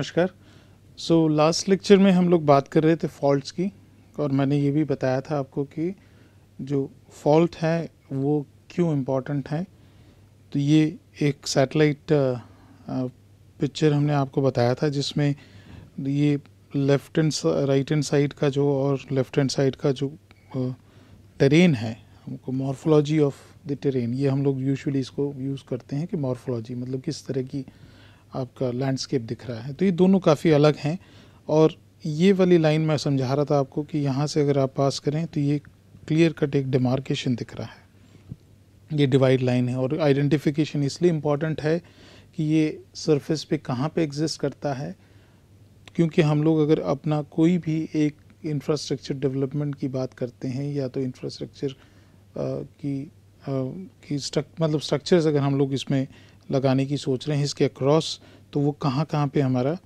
नमस्कार। Last lecture में हम लोग बात कर रहे थे फॉल्ट्स की, और मैंने ये भी बताया था आपको कि जो फॉल्ट है वो क्यों इम्पोर्टेंट है। तो ये एक सैटेलाइट पिक्चर हमने आपको बताया था जिसमें ये left and right hand side का जो और लेफ़्ट हैंड साइड का जो टेरेन है, हमको मॉर्फोलॉजी ऑफ द टेरेन, ये हम लोग यूजुअली इसको यूज़ करते हैं कि मॉर्फोलॉजी मतलब किस तरह की आपका लैंडस्केप दिख रहा है। तो ये दोनों काफ़ी अलग हैं, और ये वाली लाइन मैं समझा रहा था आपको कि यहाँ से अगर आप पास करें तो ये क्लियर कट एक डिमार्केशन दिख रहा है, ये डिवाइड लाइन है। और आइडेंटिफिकेशन इसलिए इम्पॉर्टेंट है कि ये सरफेस पे कहाँ पे एग्जिस्ट करता है, क्योंकि हम लोग अगर अपना कोई भी एक इंफ्रास्ट्रक्चर डेवलपमेंट की बात करते हैं या तो इंफ्रास्ट्रक्चर की स्ट्रक्चर्स अगर हम लोग इसमें लगाने की सोच रहे हैं इसके अक्रॉस, तो वो कहाँ कहाँ पे हमारा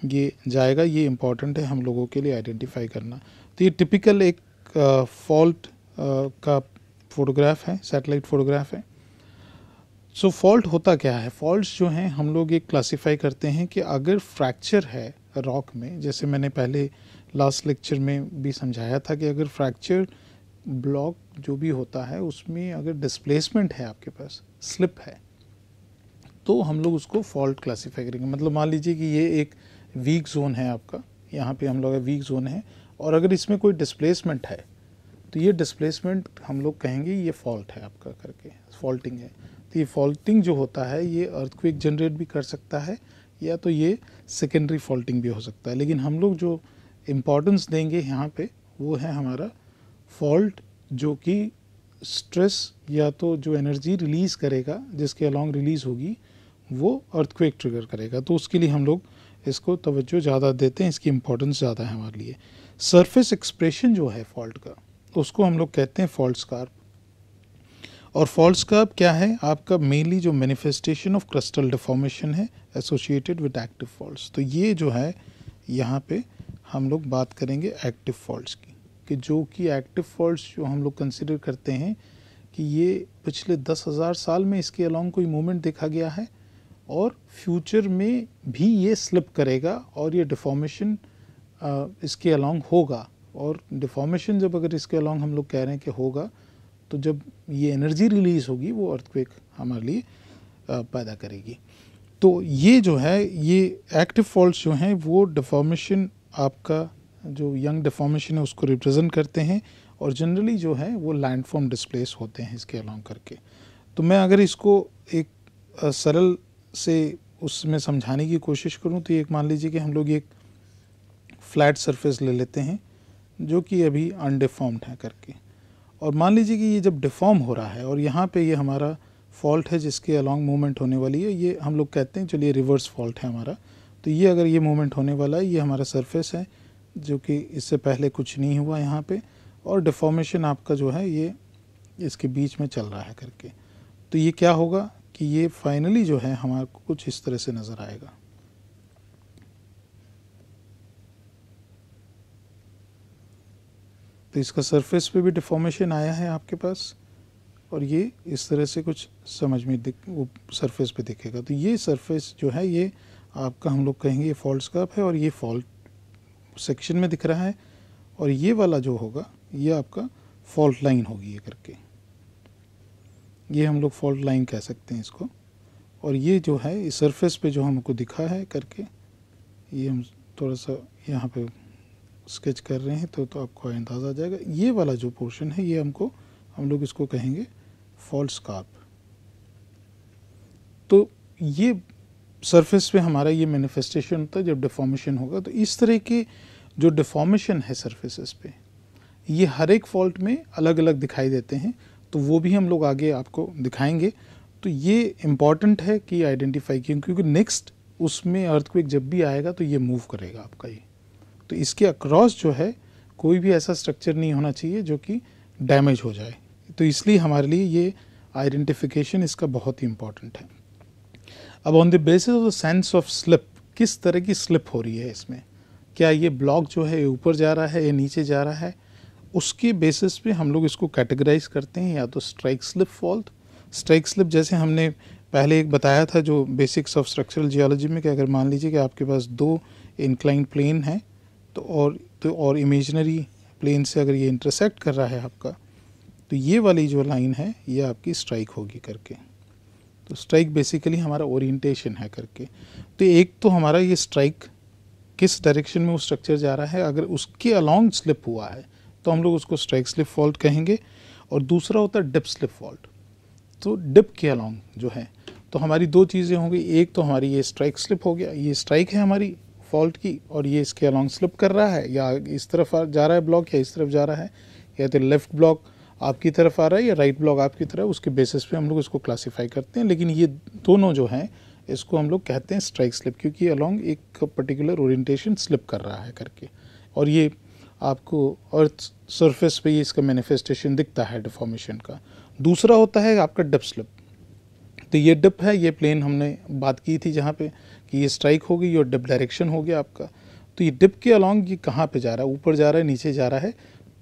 ये जाएगा, ये इम्पॉर्टेंट है हम लोगों के लिए आइडेंटिफाई करना। तो ये टिपिकल एक फॉल्ट का फोटोग्राफ है, सैटेलाइट फोटोग्राफ है। फॉल्ट होता क्या है? फॉल्ट्स जो हैं हम लोग एक क्लासिफाई करते हैं कि अगर फ्रैक्चर है रॉक में, जैसे मैंने पहले लास्ट लेक्चर में भी समझाया था कि अगर फ्रैक्चर ब्लॉक जो भी होता है उसमें अगर डिस्प्लेसमेंट है, आपके पास स्लिप है, तो हम लोग उसको फॉल्ट क्लासीफाई करेंगे। मतलब मान लीजिए कि ये एक वीक जोन है आपका, यहाँ पे हम लोग वीक जोन है, और अगर इसमें कोई डिस्प्लेसमेंट है तो ये डिस्प्लेसमेंट हम लोग कहेंगे ये फॉल्ट है आपका, करके फॉल्टिंग है। तो ये फॉल्टिंग जो होता है ये अर्थक्वेक जनरेट भी कर सकता है, या तो ये सेकेंडरी फॉल्टिंग भी हो सकता है। लेकिन हम लोग जो इम्पोर्टेंस देंगे यहाँ पे वो है हमारा फॉल्ट जो कि स्ट्रेस या तो जो एनर्जी रिलीज़ करेगा, जिसके अलॉन्ग रिलीज़ होगी, वो अर्थक्वेक ट्रिगर करेगा। तो उसके लिए हम लोग इसको तवज्जो ज़्यादा देते हैं, इसकी इम्पोर्टेंस ज़्यादा है हमारे लिए। सरफेस एक्सप्रेशन जो है फॉल्ट का, उसको हम लोग कहते हैं फॉल्ट स्कार्प। और फॉल्ट स्कार्प क्या है? आपका मेनली जो मैनिफेस्टेशन ऑफ क्रिस्टल डिफॉर्मेशन है एसोसिएटेड विद एक्टिव फॉल्ट्स। तो ये जो है यहाँ पे हम लोग बात करेंगे एक्टिव फॉल्ट्स की, कि जो कि एक्टिव फॉल्ट्स जो हम लोग कंसिडर करते हैं कि ये पिछले 10,000 साल में इसके अलॉन्ग कोई मूवमेंट देखा गया है, और फ्यूचर में भी ये स्लिप करेगा और ये डिफॉर्मेशन इसके अलॉन्ग होगा। और डिफॉर्मेशन जब अगर इसके अलॉन्ग हम लोग कह रहे हैं कि होगा, तो जब ये एनर्जी रिलीज़ होगी वो अर्थक्वेक हमारे लिए पैदा करेगी। तो ये जो है, ये एक्टिव फॉल्ट्स जो हैं वो डिफॉर्मेशन, आपका जो यंग डिफॉर्मेशन है उसको रिप्रेजेंट करते हैं, और जनरली जो है वो लैंडफॉर्म डिस्प्लेस होते हैं इसके अलॉन्ग करके। तो मैं अगर इसको एक सरल से उसमें समझाने की कोशिश करूं, तो एक मान लीजिए कि हम लोग एक फ्लैट सरफेस ले लेते हैं जो कि अभी अनडिफॉर्म्ड है करके, और मान लीजिए कि ये जब डिफॉर्म हो रहा है और यहाँ पे ये हमारा फॉल्ट है जिसके अलॉन्ग मूवमेंट होने वाली है, ये हम लोग कहते हैं चलिए रिवर्स फॉल्ट है हमारा। तो ये अगर ये मूवमेंट होने वाला है, ये हमारा सरफेस है जो कि इससे पहले कुछ नहीं हुआ यहाँ पे, और डिफॉर्मेशन आपका जो है ये इसके बीच में चल रहा है करके। तो ये क्या होगा कि ये फाइनली जो है हमारे को कुछ इस तरह से नज़र आएगा। तो इसका सरफेस पे भी डिफॉर्मेशन आया है आपके पास, और ये इस तरह से कुछ समझ में वो सरफेस पे दिखेगा। तो ये सरफेस जो है ये आपका हम लोग कहेंगे ये फॉल्ट स्कार्प है, और ये फॉल्ट सेक्शन में दिख रहा है, और ये वाला जो होगा ये आपका फॉल्ट लाइन होगी ये करके, ये हम लोग फॉल्ट लाइन कह सकते हैं इसको। और ये जो है इस सरफेस पे जो हमको दिखा है करके, ये हम थोड़ा सा यहाँ पे स्केच कर रहे हैं तो आपको अंदाज़ा आ जाएगा। ये वाला जो पोर्शन है ये हम लोग इसको कहेंगे फॉल्ट स्कार्प। तो ये सरफेस पे हमारा ये मैनिफेस्टेशन होता है जब डिफॉर्मेशन होगा। तो इस तरह के जो डिफॉर्मेशन है सरफेसेस पे, ये हर एक फॉल्ट में अलग अलग दिखाई देते हैं, तो वो भी हम लोग आगे आपको दिखाएंगे। तो ये इम्पॉर्टेंट है कि आइडेंटिफाई किए, क्योंकि नेक्स्ट उसमें अर्थक्वेक जब भी आएगा तो ये मूव करेगा आपका ये। तो इसके अक्रॉस जो है कोई भी ऐसा स्ट्रक्चर नहीं होना चाहिए जो कि डैमेज हो जाए। तो इसलिए हमारे लिए ये आइडेंटिफिकेशन इसका बहुत ही इम्पॉर्टेंट है। अब on the basis of the sense of slip, किस तरह की स्लिप हो रही है इसमें, क्या ये ब्लॉक जो है ऊपर जा रहा है या नीचे जा रहा है, उसके बेसिस पे हम लोग इसको कैटेगराइज करते हैं, या तो strike slip fault. Strike slip जैसे हमने पहले एक बताया था जो बेसिक्स ऑफ स्ट्रक्चरल जियोलॉजी में कि अगर मान लीजिए कि आपके पास दो इंक्लाइन प्लेन है और इमेजिनरी प्लेन से अगर ये इंटरसेक्ट कर रहा है आपका, तो ये वाली जो लाइन है ये आपकी स्ट्राइक होगी करके। तो स्ट्राइक बेसिकली हमारा ओरिएंटेशन है करके। तो एक तो हमारा ये स्ट्राइक किस डायरेक्शन में वो स्ट्रक्चर जा रहा है, अगर उसके अलोंग स्लिप हुआ है तो हम लोग उसको स्ट्राइक स्लिप फॉल्ट कहेंगे। और दूसरा होता है डिप स्लिप फॉल्ट। तो डिप के अलोंग जो है तो हमारी दो चीज़ें होंगी, एक तो हमारी ये स्ट्राइक स्लिप हो गया, ये स्ट्राइक है हमारी फॉल्ट की और ये इसके अलोंग स्लिप कर रहा है, या इस तरफ जा रहा है ब्लॉक या इस तरफ जा रहा है, या तो लेफ्ट ब्लॉक आपकी तरफ आ रहा है या राइट ब्लॉक आपकी तरफ, उसके बेसिस पे हम लोग इसको क्लासीफाई करते हैं। लेकिन ये दोनों जो हैं इसको हम लोग कहते हैं स्ट्राइक स्लिप, क्योंकि अलोंग एक पर्टिकुलर ओरिएंटेशन स्लिप कर रहा है करके। और ये आपको अर्थ सरफेस पे ये इसका मैनिफेस्टेशन दिखता है डिफॉर्मेशन का। दूसरा होता है आपका डिप स्लिप। तो ये डिप है, ये प्लेन हमने बात की थी जहाँ पे कि ये स्ट्राइक हो गई और डिप डायरेक्शन हो गया आपका। तो ये डिप के अलोंग ये कहाँ पे जा रहा है, ऊपर जा रहा है नीचे जा रहा है।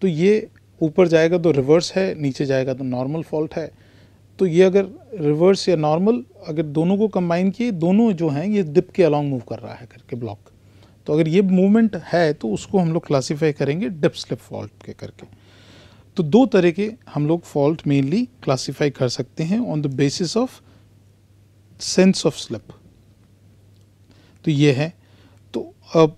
तो ये ऊपर जाएगा तो रिवर्स है, नीचे जाएगा तो नॉर्मल फॉल्ट है। तो ये अगर रिवर्स या नॉर्मल अगर दोनों को कंबाइन किए, दोनों जो हैं ये डिप के अलोंग मूव कर रहा है करके ब्लॉक। तो अगर ये मूवमेंट है तो उसको हम लोग क्लासीफाई करेंगे डिप स्लिप फॉल्ट के करके। तो दो तरह के हम लोग फॉल्ट मेनली क्लासीफाई कर सकते हैं on the basis of sense of slip. तो ये है। तो अब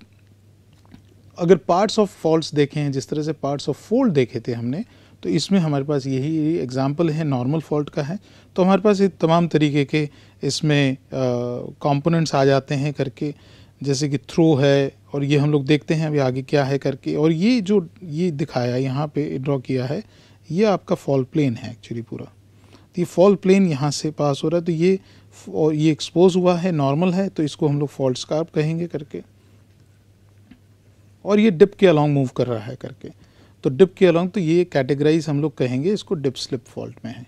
अगर पार्ट्स ऑफ फॉल्ट्स देखे हैं, जिस तरह से पार्ट्स ऑफ फोल्ड देखे थे हमने, तो इसमें हमारे पास यही एग्जांपल है नॉर्मल फॉल्ट का है। तो हमारे पास ये तमाम तरीके के इसमें कंपोनेंट्स आ जाते हैं करके, जैसे कि थ्रो है, और ये हम लोग देखते हैं अभी आगे क्या है करके। और ये जो ये दिखाया यहाँ पे ड्रॉ किया है, ये आपका फॉल प्लेन है एक्चुअली पूरा। तो ये फॉल प्लेन यहाँ से पास हो रहा है, तो ये एक्सपोज हुआ है, नॉर्मल है, तो इसको हम लोग फॉल्ट स्कार्प कहेंगे करके। और ये डिप के अलोंग मूव कर रहा है करके। तो डिप के अलोंग तो ये कैटेगराइज हम लोग कहेंगे इसको डिप स्लिप फॉल्ट में है।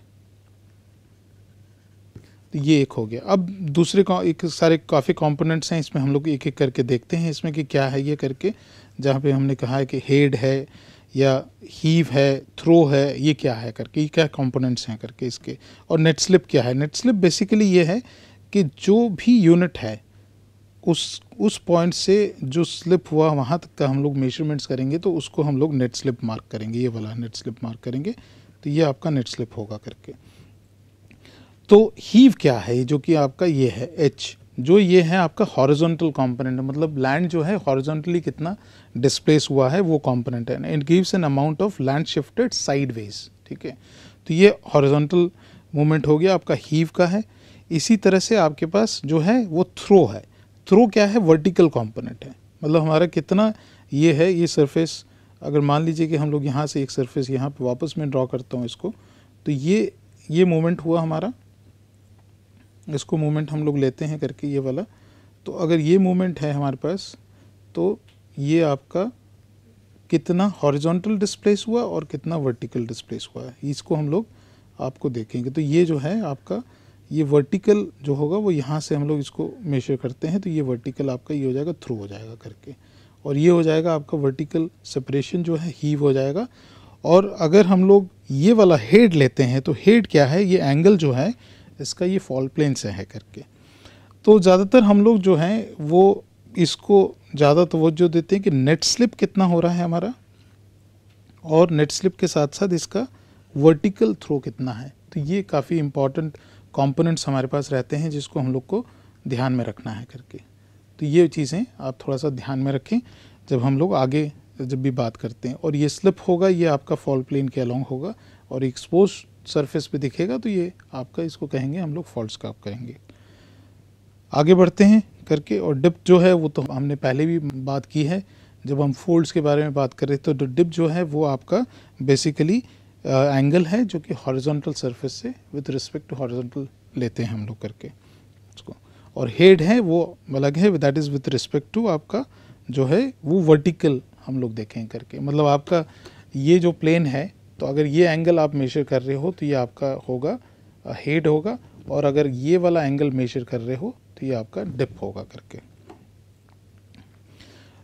तो ये एक हो गया। अब दूसरे एक सारे काफ़ी कंपोनेंट्स हैं, इसमें हम लोग एक एक करके देखते हैं इसमें कि क्या है ये करके। जहाँ पे हमने कहा है कि हेड है या हीव है, थ्रो है, ये क्या है करके, ये क्या कंपोनेंट्स हैं करके इसके। और नेट स्लिप क्या है। नेट स्लिप बेसिकली ये है कि जो भी यूनिट है उस पॉइंट से जो स्लिप हुआ वहाँ तक का हम लोग मेजरमेंट्स करेंगे, तो उसको हम लोग नेट स्लिप मार्क करेंगे, ये वाला नेट स्लिप मार्क करेंगे। तो ये आपका नेट स्लिप होगा करके। तो हीव क्या है, जो कि आपका ये है एच, जो ये है आपका हॉरिजॉन्टल कंपोनेंट, मतलब लैंड जो है हॉरिजॉन्टली कितना डिस्प्लेस हुआ है वो कंपोनेंट है। It gives an amount of land shifted sideways, ठीक है। तो ये हॉरिजॉन्टल मूवमेंट हो गया आपका, हीव का है। इसी तरह से आपके पास जो है वो थ्रो है। थ्रो क्या है, वर्टिकल कंपोनेंट है, मतलब हमारा कितना ये है, ये सरफेस अगर मान लीजिए कि हम लोग यहाँ से एक सरफेस यहाँ पे वापस मैं ड्रॉ करता हूँ इसको, तो ये मूवमेंट हुआ हमारा, इसको मूवमेंट हम लोग लेते हैं करके ये वाला। तो अगर ये मूवमेंट है हमारे पास, तो ये आपका कितना हॉरिजॉन्टल डिस्प्लेस हुआ और कितना वर्टिकल डिस्प्लेस हुआ है, इसको हम लोग आपको देखेंगे। तो ये जो है आपका ये वर्टिकल जो होगा वो यहाँ से हम लोग इसको मेजर करते हैं, तो ये वर्टिकल आपका ये हो जाएगा, थ्रू हो जाएगा करके। और ये हो जाएगा आपका वर्टिकल सेपरेशन जो है, हीव हो जाएगा। और अगर हम लोग ये वाला हेड लेते हैं, तो हेड क्या है, ये एंगल जो है इसका ये फॉल प्लेन से है करके। तो ज़्यादातर हम लोग जो हैं वो इसको ज़्यादा तवज्जो देते हैं कि नेट स्लिप कितना हो रहा है हमारा, और नेट स्लिप के साथ साथ इसका वर्टिकल थ्रो कितना है। तो ये काफ़ी इम्पॉर्टेंट कंपोनेंट्स हमारे पास रहते हैं जिसको हम लोग को ध्यान में रखना है करके। तो ये चीज़ें आप थोड़ा सा ध्यान में रखें जब हम लोग आगे जब भी बात करते हैं। और ये स्लिप होगा, ये आपका फॉल प्लेन के अलोंग होगा और एक्सपोज सरफेस पे दिखेगा, तो ये आपका इसको कहेंगे हम लोग फॉल्ट स्कार्प कहेंगे। आगे बढ़ते हैं करके। और डिप जो है वो तो हमने पहले भी बात की है जब हम फोल्ड्स के बारे में बात कर रहे थे। तो डिप जो है वो आपका बेसिकली एंगल है जो कि हॉरिजॉन्टल सरफेस से विद रिस्पेक्ट टू हॉरिजॉन्टल लेते हैं हम लोग करके उसको। और हेड है वो अलग है, that is with respect to आपका जो है वो वर्टिकल हम लोग देखें करके। मतलब आपका ये जो प्लेन है, तो अगर ये एंगल आप मेजर कर रहे हो तो ये आपका होगा हेड होगा, और अगर ये वाला एंगल मेजर कर रहे हो तो ये आपका डिप होगा करके।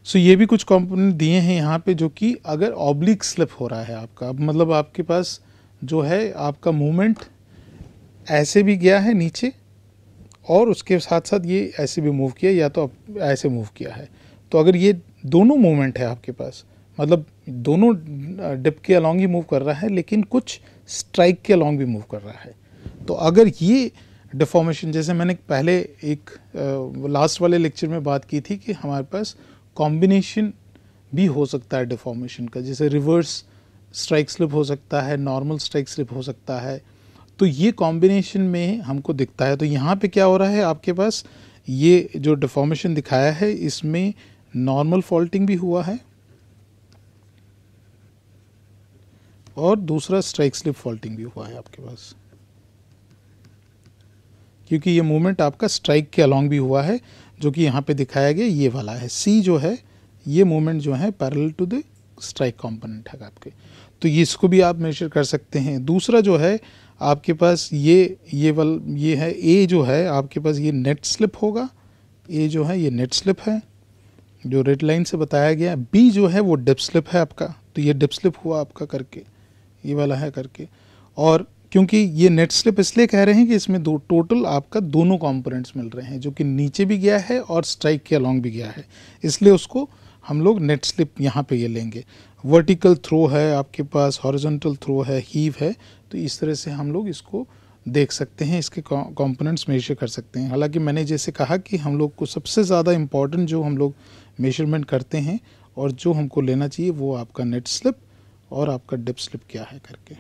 सो ये भी कुछ कंपोनेंट दिए हैं यहाँ पे, जो कि अगर ऑब्लिक स्लिप हो रहा है आपका, मतलब आपके पास जो है आपका मूवमेंट ऐसे भी गया है नीचे और उसके साथ साथ ये ऐसे भी मूव किया या तो ऐसे मूव किया है। तो अगर ये दोनों मूवमेंट है आपके पास, मतलब दोनों डिप के अलॉन्ग ही मूव कर रहा है लेकिन कुछ स्ट्राइक के अलॉन्ग भी मूव कर रहा है, तो अगर ये डिफॉर्मेशन, जैसे मैंने पहले एक लास्ट वाले लेक्चर में बात की थी कि हमारे पास कॉम्बिनेशन भी हो सकता है डिफॉर्मेशन का, जैसे रिवर्स स्ट्राइक स्लिप हो सकता है, नॉर्मल स्ट्राइक स्लिप हो सकता है, तो ये कॉम्बिनेशन में हमको दिखता है। तो यहाँ पे क्या हो रहा है, आपके पास ये जो डिफॉर्मेशन दिखाया है इसमें नॉर्मल फॉल्टिंग भी हुआ है और दूसरा स्ट्राइक स्लिप फॉल्टिंग भी हुआ है आपके पास, क्योंकि ये मूवमेंट आपका स्ट्राइक के अलॉन्ग भी हुआ है, जो कि यहाँ पे दिखाया गया ये वाला है। सी जो है ये मूवमेंट जो है parallel to the strike component है आपके, तो ये इसको भी आप मेजर कर सकते हैं। दूसरा जो है आपके पास ये है ए जो है आपके पास, ये नेट स्लिप होगा, ए जो है ये नेट स्लिप है जो रेड लाइन से बताया गया। बी जो है वो डिप स्लिप है आपका, तो ये डिप स्लिप हुआ आपका करके, ये वाला है करके। और क्योंकि ये नेट स्लिप इसलिए कह रहे हैं कि इसमें दो टोटल आपका दोनों कंपोनेंट्स मिल रहे हैं, जो कि नीचे भी गया है और स्ट्राइक के अलॉन्ग भी गया है, इसलिए उसको हम लोग नेट स्लिप यहाँ पे ये लेंगे। वर्टिकल थ्रो है आपके पास, हॉरिजॉन्टल थ्रो है, हीव है, तो इस तरह से हम लोग इसको देख सकते हैं, इसके कंपोनेंट्स मेजर कर सकते हैं। हालांकि मैंने जैसे कहा कि हम लोग को सबसे ज़्यादा इम्पॉर्टेंट जो हम लोग मेजरमेंट करते हैं और जो हमको लेना चाहिए वो आपका नेट स्लिप और आपका डिप स्लिप क्या है करके।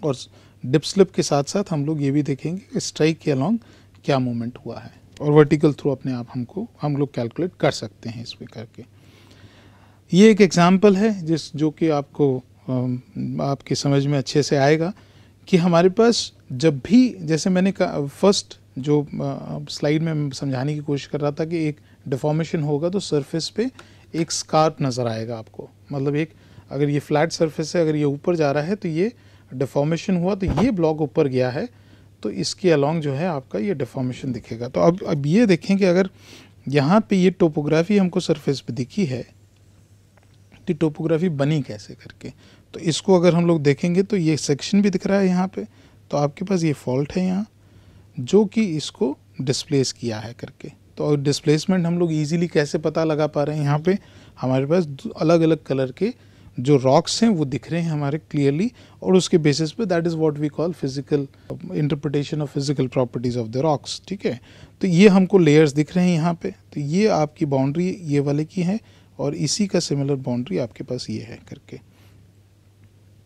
और डिप स्लिप के साथ साथ हम लोग ये भी देखेंगे कि स्ट्राइक के अलॉन्ग क्या मूवमेंट हुआ है, और वर्टिकल थ्रो अपने आप हम लोग कैलकुलेट कर सकते हैं इसमें करके। ये एक एग्जांपल है जो कि आपको आपकी समझ में अच्छे से आएगा कि हमारे पास जब भी, जैसे मैंने कहा फर्स्ट जो स्लाइड में समझाने की कोशिश कर रहा था कि एक डिफॉर्मेशन होगा तो सरफेस पे एक स्कार्प नज़र आएगा आपको, मतलब एक, अगर ये फ्लैट सरफेस है, अगर ये ऊपर जा रहा है तो ये डिफॉर्मेशन हुआ, तो ये ब्लॉक ऊपर गया है तो इसके अलॉन्ग जो है आपका ये डिफॉर्मेशन दिखेगा। तो अब ये देखें कि अगर यहाँ पे ये टोपोग्राफी हमको सरफेस पे दिखी है तो टोपोग्राफी बनी कैसे करके, तो इसको अगर हम लोग देखेंगे तो ये सेक्शन भी दिख रहा है यहाँ पे, तो आपके पास ये फॉल्ट है यहाँ जो कि इसको डिस्प्लेस किया है करके। तो डिस्प्लेसमेंट हम लोग इजीली कैसे पता लगा पा रहे हैं, यहाँ पे हमारे पास अलग अलग कलर के जो रॉक्स हैं वो दिख रहे हैं हमारे क्लियरली, और उसके बेसिस पे that is what we call physical interpretation of physical properties of the rocks, ठीक है। तो ये हमको लेयर्स दिख रहे हैं यहाँ पे, तो ये आपकी बाउंड्री ये वाले की है और इसी का सिमिलर बाउंड्री आपके पास ये है करके।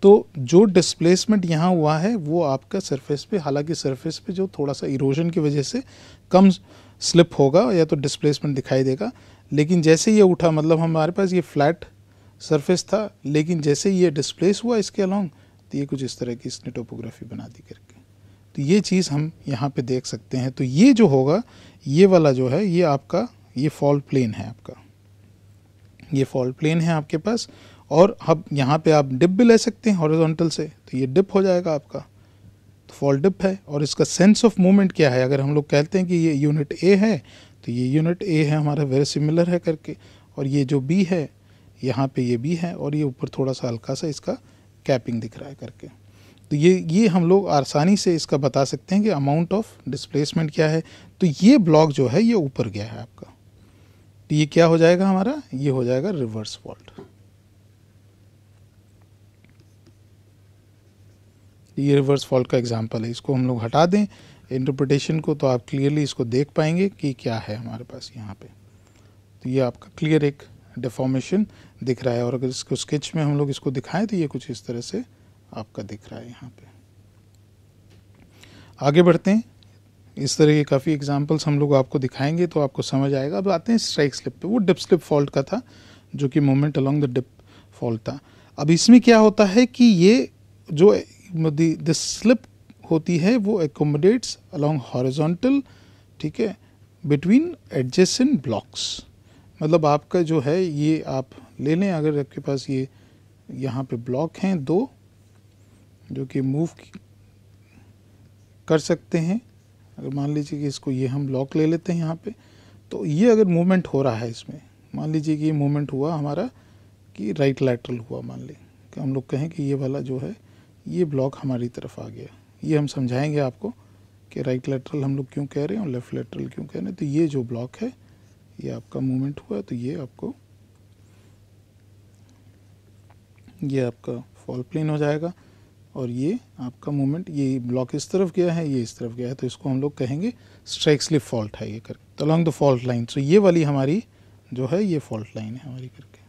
तो जो डिस्प्लेसमेंट यहाँ हुआ है वो आपका सरफेस पे, हालांकि सरफेस पे जो थोड़ा सा इरोजन की वजह से कम स्लिप होगा या तो डिस्प्लेसमेंट दिखाई देगा, लेकिन जैसे ये उठा, मतलब हमारे पास ये फ्लैट सरफेस था, लेकिन जैसे ये डिस्प्लेस हुआ इसके अलॉन्ग तो ये कुछ इस तरह की इसने टोपोग्राफी बना दी करके। तो ये चीज़ हम यहाँ पे देख सकते हैं। तो ये जो होगा, ये वाला जो है ये आपका ये फॉल्ट प्लेन है आपका, ये फॉल्ट प्लेन है आपके पास, और अब यहाँ पे आप डिप भी ले सकते हैं हॉरिजॉन्टल से, तो ये डिप हो जाएगा आपका, तो फॉल्ट डिप है। और इसका सेंस ऑफ मूवमेंट क्या है, अगर हम लोग कहते हैं कि ये यूनिट ए है तो ये यूनिट ए है हमारा, वेरी सिमिलर है करके, और ये जो बी है यहाँ पे ये बी है, और ये ऊपर थोड़ा सा हल्का सा इसका कैपिंग दिख रहा है करके। तो ये हम लोग आसानी से इसका बता सकते हैं कि अमाउंट ऑफ डिस्प्लेसमेंट क्या है। तो ये ब्लॉक जो है ये ऊपर गया है आपका, तो ये क्या हो जाएगा हमारा, ये हो जाएगा रिवर्स फॉल्ट। ये रिवर्स फॉल्ट का एग्जांपल है, इसको हम लोग हटा दें इंटरप्रिटेशन को तो आप क्लियरली इसको देख पाएंगे कि क्या है हमारे पास यहाँ पे। तो ये आपका क्लियर एक डिफॉर्मेशन दिख रहा है, और अगर इसको स्केच में हम लोग इसको दिखाएं तो ये कुछ इस तरह से आपका दिख रहा है यहाँ पे। आगे बढ़ते हैं, इस तरह के काफ़ी एग्जांपल्स हम लोग आपको दिखाएंगे तो आपको समझ आएगा। अब आते हैं स्ट्राइक स्लिप पे, वो डिप स्लिप फॉल्ट का था जो कि moment along the dip fault था। अब इसमें क्या होता है कि ये जो द स्लिप होती है वो एकोमोडेट्स अलोंग हॉरिजॉन्टल, ठीक है, बिटवीन एडजेसेंट ब्लॉक्स। मतलब आपका जो है ये आप ले लें, अगर आपके पास ये यहाँ पे ब्लॉक हैं दो जो कि मूव कर सकते हैं, अगर मान लीजिए कि इसको ये हम ब्लॉक ले लेते हैं यहाँ पे, तो ये अगर मूवमेंट हो रहा है इसमें, मान लीजिए कि ये मूवमेंट हुआ हमारा कि राइट लैटरल हुआ, मान लें कि हम लोग कहें कि ये वाला जो है ये ब्लॉक हमारी तरफ आ गया, ये हम समझाएंगे आपको कि राइट लेटरल हम लोग क्यों कह रहे हैं और लेफ्ट लेटरल क्यों कह रहे हैं। तो ये जो ब्लॉक है ये आपका मूवमेंट हुआ, तो ये आपका फॉल प्लेन हो जाएगा और ये आपका मूवमेंट, ये ब्लॉक इस तरफ गया है, ये इस तरफ गया है, तो इसको हम लोग कहेंगे स्ट्राइक स्लिप फॉल्ट है ये करके। तो अलोंग द फॉल्ट लाइन, तो ये वाली हमारी जो है ये फॉल्ट लाइन है हमारी करके।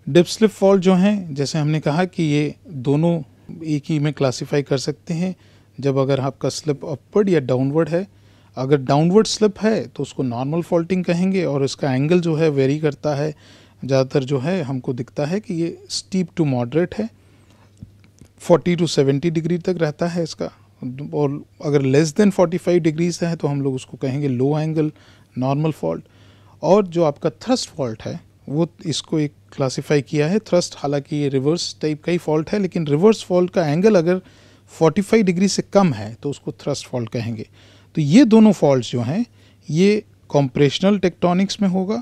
डिप स्लिप फॉल्ट जो हैं, जैसे हमने कहा कि ये दोनों एक ही में क्लासिफाई कर सकते हैं। जब अगर आपका स्लिप अपवर्ड या डाउनवर्ड है, अगर डाउनवर्ड स्लिप है तो उसको नॉर्मल फॉल्टिंग कहेंगे और इसका एंगल जो है वेरी करता है। ज़्यादातर जो है हमको दिखता है कि ये स्टीप टू मॉडरेट है, 40 to 70 डिग्री तक रहता है इसका। और अगर लेस देन 45 डिग्रीज है तो हम लोग उसको कहेंगे लो एंगल नॉर्मल फॉल्ट। और जो आपका थ्रस्ट फॉल्ट है वो इसको एक क्लासिफाई किया है थ्रस्ट, हालांकि ये रिवर्स टाइप का ही फॉल्ट है, लेकिन रिवर्स फॉल्ट का एंगल अगर 45 डिग्री से कम है तो उसको थ्रस्ट फॉल्ट कहेंगे। तो ये दोनों फॉल्ट्स जो हैं ये कॉम्प्रेशनल टेक्टोनिक्स में होगा,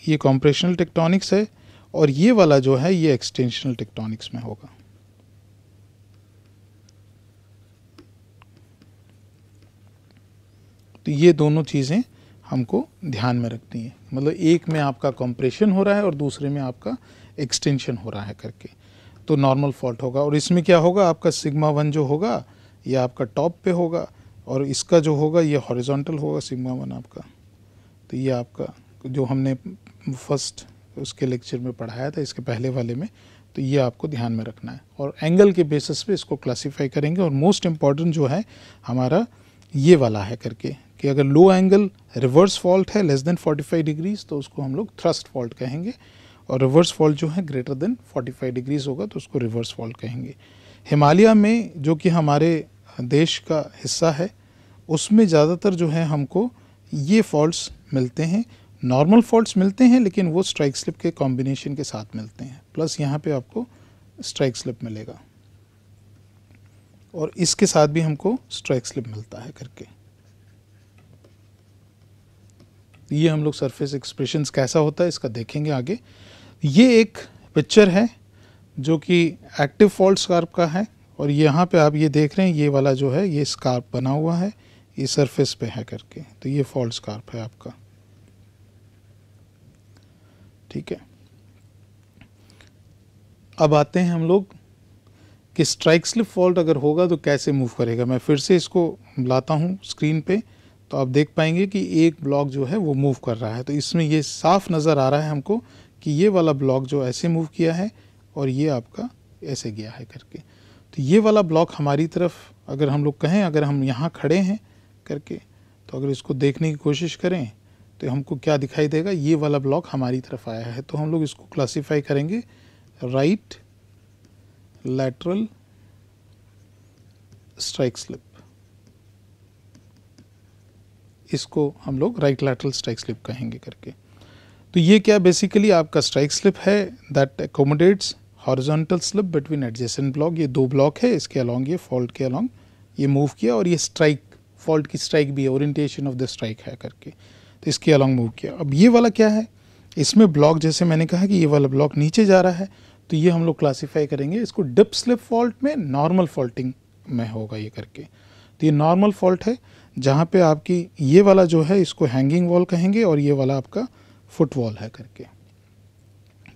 ये कॉम्प्रेशनल टेक्टोनिक्स है, और ये वाला जो है ये एक्सटेंशनल टेक्टोनिक्स में होगा। तो ये दोनों चीज़ें हमको ध्यान में रखनी है, मतलब एक में आपका कंप्रेशन हो रहा है और दूसरे में आपका एक्सटेंशन हो रहा है करके, तो नॉर्मल फॉल्ट होगा। और इसमें क्या होगा, आपका सिग्मा 1 जो होगा ये आपका टॉप पे होगा और इसका जो होगा ये हॉरिजॉन्टल होगा सिग्मा 1 आपका। तो ये आपका जो हमने फर्स्ट उसके लेक्चर में पढ़ाया था इसके पहले वाले में, तो ये आपको ध्यान में रखना है और एंगल के बेसिस पे इसको क्लासीफाई करेंगे। और मोस्ट इम्पॉर्टेंट जो है हमारा ये वाला है करके कि अगर लो एंगल रिवर्स फॉल्ट है लेस देन 45 डिग्रीज तो उसको हम लोग थ्रस्ट फॉल्ट कहेंगे, और रिवर्स फॉल्ट जो है ग्रेटर देन 45 डिग्रीज होगा तो उसको रिवर्स फॉल्ट कहेंगे। हिमालय में जो कि हमारे देश का हिस्सा है उसमें ज़्यादातर जो है हमको ये फॉल्ट्स मिलते हैं। नॉर्मल फॉल्ट्स मिलते हैं लेकिन वो स्ट्राइक स्लिप के कॉम्बिनेशन के साथ मिलते हैं, प्लस यहाँ पे आपको स्ट्राइक स्लिप मिलेगा और इसके साथ भी हमको स्ट्राइक स्लिप मिलता है करके। ये हम लोग सरफेस एक्सप्रेशंस कैसा होता है इसका देखेंगे आगे। ये एक पिक्चर है जो कि एक्टिव फॉल्ट स्कार्प का है और यहाँ पे आप ये देख रहे हैं ये वाला जो है ये स्कार्प बना हुआ है, ये सरफेस पे है करके, तो ये फॉल्ट स्कार्प है आपका, ठीक है। अब आते हैं हम लोग कि स्ट्राइक स्लिप फॉल्ट अगर होगा तो कैसे मूव करेगा। मैं फिर से इसको लाता हूँ स्क्रीन पे तो आप देख पाएंगे कि एक ब्लॉक जो है वो मूव कर रहा है। तो इसमें ये साफ नज़र आ रहा है हमको कि ये वाला ब्लॉक जो ऐसे मूव किया है और ये आपका ऐसे गया है करके। तो ये वाला ब्लॉक हमारी तरफ अगर हम लोग कहें, अगर हम यहाँ खड़े हैं करके, तो अगर इसको देखने की कोशिश करें तो हमको क्या दिखाई देगा, ये वाला ब्लॉक हमारी तरफ आया है। तो हम लोग इसको क्लासीफाई करेंगे राइट लैटरल स्ट्राइक स्लिप, इसको हम लोग राइट लैटरल स्ट्राइक स्लिप कहेंगे करके। तो ये क्या बेसिकली आपका स्ट्राइक स्लिप है that accommodates horizontal slip between adjacent block. ये दो ब्लॉक है, इसके अलोंग ये फॉल्ट के अलोंग ये मूव किया और ये स्ट्राइक फॉल्ट की स्ट्राइक भी है, ओरिएंटेशन ऑफ द स्ट्राइक है करके, तो इसके अलोंग मूव किया। अब ये वाला क्या है, इसमें ब्लॉक जैसे मैंने कहा कि ये वाला ब्लॉक नीचे जा रहा है, तो ये हम लोग क्लासीफाई करेंगे इसको डिप स्लिप फॉल्ट में नॉर्मल फॉल्टिंग में होगा ये करके। तो ये नॉर्मल फॉल्ट है जहाँ पे आपकी ये वाला जो है इसको हैंगिंग वॉल कहेंगे और ये वाला आपका फुट वॉल है करके।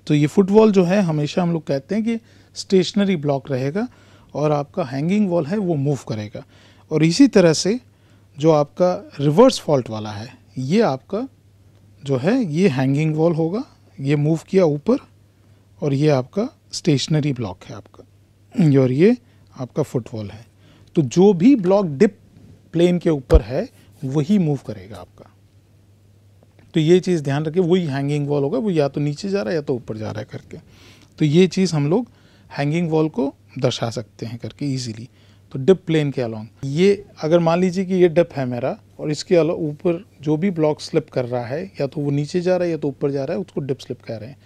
तो ये फुट वॉल जो है हमेशा हम लोग कहते हैं कि स्टेशनरी ब्लॉक रहेगा और आपका हैंगिंग वॉल है वो मूव करेगा। और इसी तरह से जो आपका रिवर्स फॉल्ट वाला है ये आपका जो है ये हैंगिंग वॉल होगा, ये मूव किया ऊपर और ये आपका स्टेशनरी ब्लॉक है आपका, और ये आपका फुट वॉल है। तो जो भी ब्लॉक डिप प्लेन के ऊपर है वही मूव करेगा आपका। तो ये चीज़ ध्यान रखिए, वही हैंगिंग वॉल होगा, वो या तो नीचे जा रहा है या तो ऊपर जा रहा है करके। तो ये चीज़ हम लोग हैंगिंग वॉल को दर्शा सकते हैं करके इजीली। तो डिप प्लेन के अलोंग ये अगर मान लीजिए कि ये डिप है मेरा और इसके ऊपर जो भी ब्लॉक स्लिप कर रहा है या तो वो नीचे जा रहा है या तो ऊपर जा रहा है, उसको डिप स्लिप कह रहे हैं।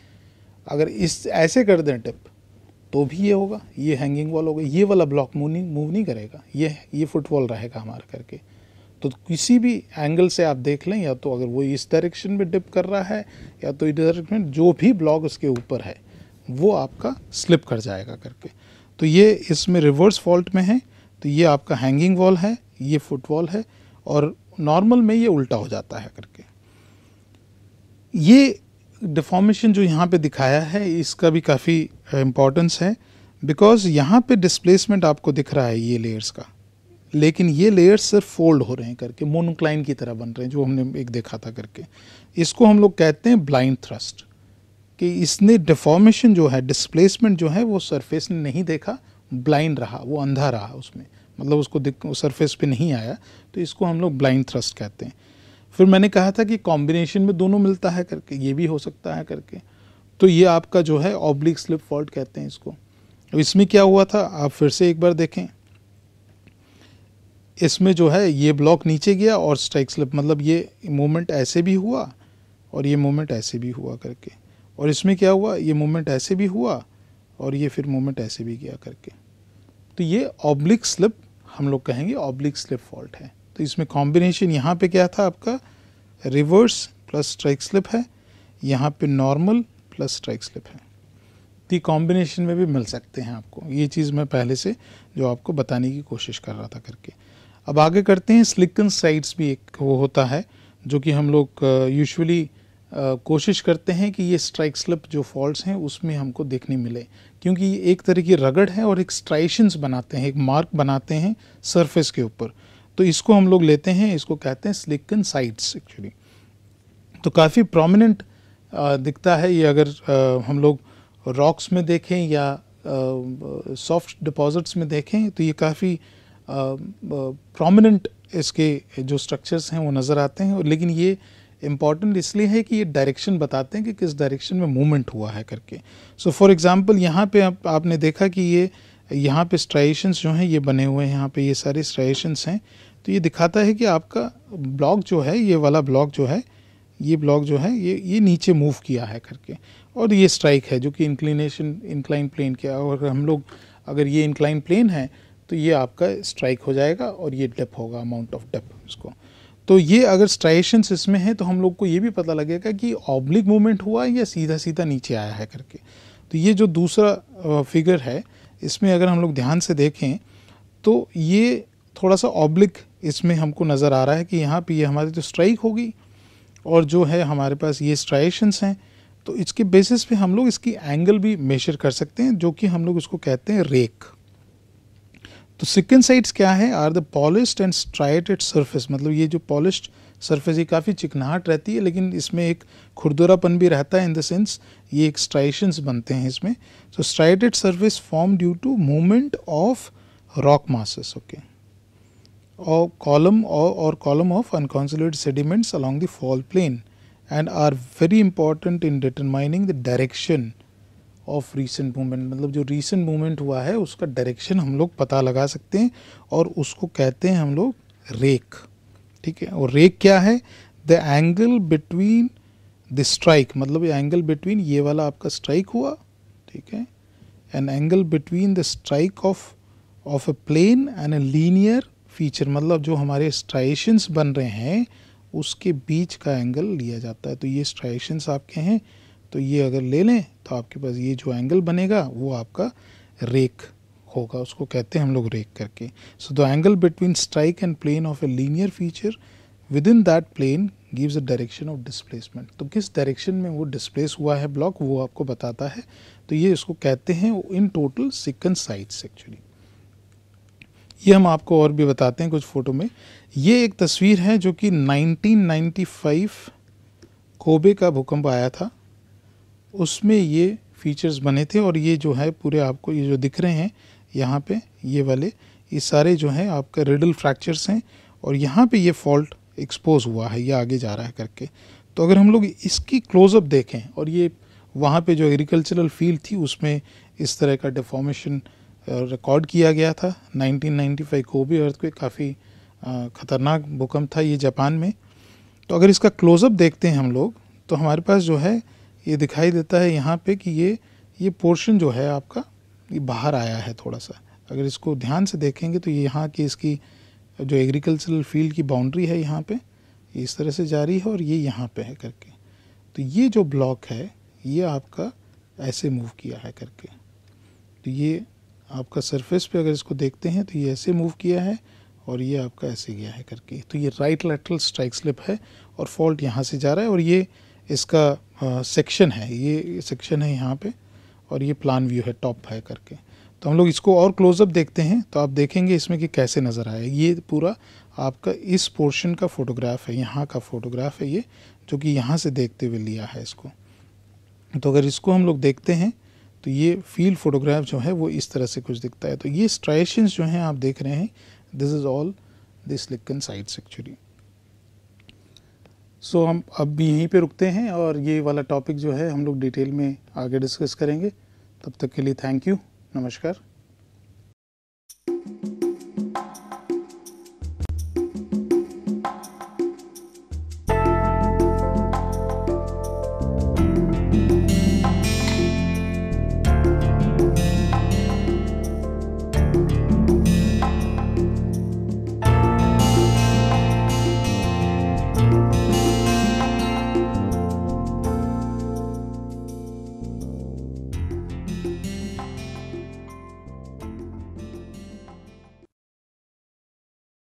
अगर इस ऐसे कर दें डिप तो भी ये होगा, ये हैंगिंग वॉल होगा, ये वाला ब्लॉक मूव नहीं करेगा, ये फुट वॉल रहेगा हमारा करके। तो किसी भी एंगल से आप देख लें, या तो अगर वो इस डायरेक्शन में डिप कर रहा है या तो इस डायरेक्शन में, जो भी ब्लॉक उसके ऊपर है वो आपका स्लिप कर जाएगा करके। तो ये इसमें रिवर्स फॉल्ट में है, तो ये आपका हैंगिंग वॉल है, ये फुटवॉल है, और नॉर्मल में ये उल्टा हो जाता है करके। ये डिफॉर्मेशन जो यहाँ पे दिखाया है इसका भी काफ़ी इम्पोर्टेंस है, बिकॉज यहाँ पे डिस्प्लेसमेंट आपको दिख रहा है ये लेयर्स का, लेकिन ये लेयर्स सिर्फ फोल्ड हो रहे हैं करके, मोनोक्लाइन की तरह बन रहे हैं, जो हमने एक देखा था करके। इसको हम लोग कहते हैं ब्लाइंड थ्रस्ट, कि इसने डिफॉर्मेशन जो है, डिस्प्लेसमेंट जो है वो सरफेस ने नहीं देखा, ब्लाइंड रहा, वो अंधा रहा उसमें, मतलब उसको सरफेस पे नहीं आया, तो इसको हम लोग ब्लाइंड थ्रस्ट कहते हैं। फिर मैंने कहा था कि कॉम्बिनेशन में दोनों मिलता है करके, ये भी हो सकता है करके, तो ये आपका जो है ऑब्लिक स्लिप फॉल्ट कहते हैं इसको। अब इसमें क्या हुआ था, आप फिर से एक बार देखें, इसमें जो है ये ब्लॉक नीचे गया और स्ट्राइक स्लिप, मतलब ये मूवमेंट ऐसे भी हुआ और ये मूवमेंट ऐसे भी हुआ करके, और इसमें क्या हुआ, ये मूवमेंट ऐसे भी हुआ और ये फिर मूवमेंट ऐसे भी गया करके। तो ये ऑब्लिक स्लिप हम लोग कहेंगे, ऑब्लिक स्लिप फॉल्ट है। तो इसमें कॉम्बिनेशन यहाँ पे क्या था आपका, रिवर्स प्लस स्ट्राइक स्लिप है, यहाँ पे नॉर्मल प्लस स्ट्राइक स्लिप है। तो कॉम्बिनेशन में भी मिल सकते हैं आपको, ये चीज़ मैं पहले से जो आपको बताने की कोशिश कर रहा था करके। अब आगे करते हैं, स्लिकन साइड्स भी एक वो होता है जो कि हम लोग यूजुअली कोशिश करते हैं कि ये स्ट्राइक स्लिप जो फॉल्ट्स हैं उसमें हमको देखने मिले, क्योंकि ये एक तरह की रगड़ है और एक स्ट्राइशंस बनाते हैं, एक मार्क बनाते हैं सरफेस के ऊपर। तो इसको हम लोग लेते हैं, इसको कहते हैं स्लिकन साइड्स एक्चुअली। तो काफ़ी प्रोमिनेंट दिखता है ये, अगर हम लोग रॉक्स में देखें या सॉफ्ट डिपॉजिट्स में देखें तो ये काफ़ी प्रोमिनेंट इसके जो स्ट्रक्चर्स हैं वो नज़र आते हैं। लेकिन ये इम्पॉर्टेंट इसलिए है कि ये डायरेक्शन बताते हैं कि किस डायरेक्शन में मूवमेंट हुआ है करके। सो फॉर एग्जांपल यहाँ पे आपने देखा कि ये यहाँ पे स्ट्राइशंस जो हैं ये बने हुए हैं, यहाँ पे ये सारे स्ट्राइशंस हैं, तो ये दिखाता है कि आपका ब्लॉक जो है, ये वाला ब्लॉक जो है, ये ब्लॉक जो है ये नीचे मूव किया है करके, और ये स्ट्राइक है जो कि इंक्लाइन प्लेन के, और हम लोग अगर ये इंक्लाइन प्लेन है तो ये आपका स्ट्राइक हो जाएगा और ये डिप होगा, अमाउंट ऑफ डिप इसको। तो ये अगर स्ट्राइशंस इसमें है तो हम लोग को ये भी पता लगेगा कि ऑब्लिक मूवमेंट हुआ या सीधा सीधा नीचे आया है करके। तो ये जो दूसरा फिगर है इसमें अगर हम लोग ध्यान से देखें तो ये थोड़ा सा ऑब्लिक इसमें हमको नज़र आ रहा है कि यहाँ पे ये हमारी जो स्ट्राइक होगी और जो है हमारे पास ये स्ट्राइशंस हैं, तो इसके बेसिस पे हम लोग इसकी एंगल भी मेजर कर सकते हैं, जो कि हम लोग इसको कहते हैं रेक। तो सिकन साइड्स क्या है, are the polished and striated surface, मतलब ये जो पॉलिश्ड सरफेस ये काफ़ी चिकनाहट रहती है, लेकिन इसमें एक खुरदुरापन भी रहता है, इन द सेंस ये एक स्ट्राइशंस बनते हैं इसमें। तो striated surface form due to movement of rock masses, okay, or column of unconsolidated sediments along the fall plane, and are very important in determining the direction of recent movement। मतलब जो recent movement हुआ है उसका direction हम लोग पता लगा सकते हैं और उसको कहते हैं हम लोग रेक, ठीक है। और रेक क्या है, the angle between the strike, मतलब एंगल बिटवीन ये वाला आपका स्ट्राइक हुआ, ठीक है, an angle between the strike of a plane and a linear feature, मतलब जो हमारे स्ट्राइशंस बन रहे हैं उसके बीच का एंगल लिया जाता है। तो ये स्ट्राइशंस आपके हैं, तो ये अगर ले लें तो आपके पास ये जो एंगल बनेगा वो आपका रेक होगा, उसको कहते हैं हम लोग रेक करके। So the angle between strike and plane of a linear feature within that plane gives a direction of displacement. तो किस डायरेक्शन में वो डिस्प्लेस हुआ है ब्लॉक वो आपको बताता है। तो ये इसको कहते हैं इन टोटल सिकन साइड्स एक्चुअली। ये हम आपको और भी बताते हैं कुछ फ़ोटो में। ये एक तस्वीर है जो कि 1995 कोबे का भूकंप आया था, उसमें ये फीचर्स बने थे, और ये जो है पूरे आपको ये जो दिख रहे हैं यहाँ पे ये वाले, ये सारे जो हैं आपके रिडल फ्रैक्चर्स हैं, और यहाँ पे ये फॉल्ट एक्सपोज हुआ है, ये आगे जा रहा है करके। तो अगर हम लोग इसकी क्लोज़अप देखें, और ये वहाँ पे जो एग्रीकल्चरल फील्ड थी उसमें इस तरह का डिफॉर्मेशन रिकॉर्ड किया गया था। 1995 कोबे अर्थक्वेक काफ़ी ख़तरनाक भूकंप था ये जापान में। तो अगर इसका क्लोज़अप देखते हैं हम लोग तो हमारे पास जो है ये दिखाई देता है यहाँ पे कि ये पोर्शन जो है आपका ये बाहर आया है थोड़ा सा। अगर इसको ध्यान से देखेंगे तो ये यहाँ की इसकी जो एग्रीकल्चरल फील्ड की बाउंड्री है यहाँ पे इस तरह से जा रही है और ये यहाँ पे है करके। तो ये जो ब्लॉक है ये आपका ऐसे मूव किया है करके। तो ये आपका सरफेस पे अगर इसको देखते हैं तो ये ऐसे मूव किया है और ये आपका ऐसे गया है करके। तो ये राइट लैटरल स्ट्राइक स्लिप है और फॉल्ट यहाँ से जा रहा है और ये इसका सेक्शन है, ये सेक्शन है यहाँ पे और ये प्लान व्यू है, टॉप है करके। तो हम लोग इसको और क्लोजअप देखते हैं तो आप देखेंगे इसमें कि कैसे नज़र आया। ये पूरा आपका इस पोर्शन का फ़ोटोग्राफ है, यहाँ का फ़ोटोग्राफ है ये, जो कि यहाँ से देखते हुए लिया है इसको। तो अगर इसको हम लोग देखते हैं तो ये फील्ड फोटोग्राफ जो है वो इस तरह से कुछ दिखता है। तो ये स्ट्राइशंस जो हैं आप देख रहे हैं, this is all the silicon sites actually. So हम अब भी यहीं पे रुकते हैं और ये वाला टॉपिक जो है हम लोग डिटेल में आगे डिस्कस करेंगे। तब तक के लिए थैंक यू, नमस्कार।